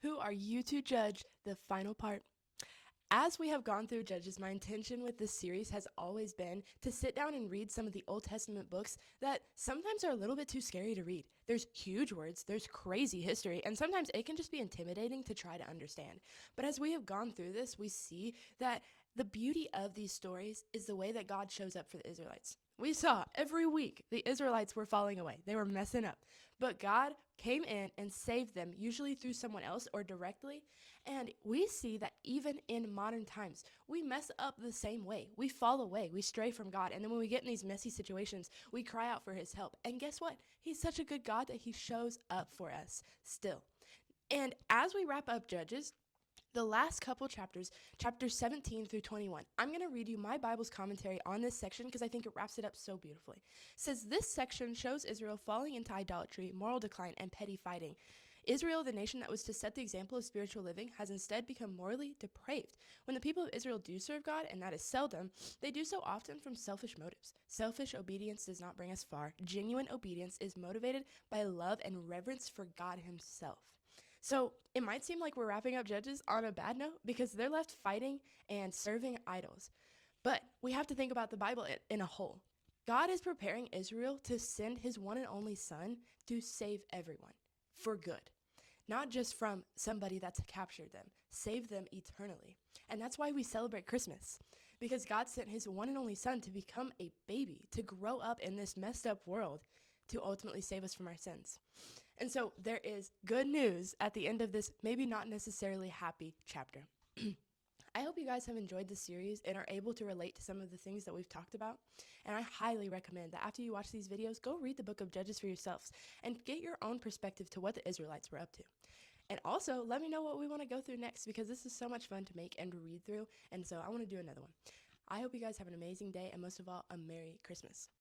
Who are you to judge the final part? As we have gone through Judges, my intention with this series has always been to sit down and read some of the Old Testament books that sometimes are a little bit too scary to read. There's huge words, there's crazy history, and sometimes it can just be intimidating to try to understand. But as we have gone through this, we see that the beauty of these stories is the way that God shows up for the Israelites. We saw every week the Israelites were falling away. They were messing up. But God came in and saved them, usually through someone else or directly. And we see that even in modern times, we mess up the same way. We fall away, we stray from God. And then when we get in these messy situations, we cry out for his help. And guess what? He's such a good God that he shows up for us still. And as we wrap up Judges, the last couple chapters, chapters 17 through 21, I'm going to read you my Bible's commentary on this section because I think it wraps it up so beautifully. It says, this section shows Israel falling into idolatry, moral decline, and petty fighting. Israel, the nation that was to set the example of spiritual living, has instead become morally depraved. When the people of Israel do serve God, and that is seldom, they do so often from selfish motives. Selfish obedience does not bring us far. Genuine obedience is motivated by love and reverence for God himself. So it might seem like we're wrapping up Judges on a bad note because they're left fighting and serving idols. But we have to think about the Bible in a whole. God is preparing Israel to send his one and only son to save everyone for good, not just from somebody that's captured them, save them eternally. And that's why we celebrate Christmas, because God sent his one and only son to become a baby, to grow up in this messed up world, to ultimately save us from our sins. And so there is good news at the end of this, maybe not necessarily happy chapter. I hope you guys have enjoyed this series and are able to relate to some of the things that we've talked about. And I highly recommend that after you watch these videos, go read the book of Judges for yourselves and get your own perspective to what the Israelites were up to. And also, let me know what we want to go through next because this is so much fun to make and to read through. And so I want to do another one. I hope you guys have an amazing day and most of all, a Merry Christmas.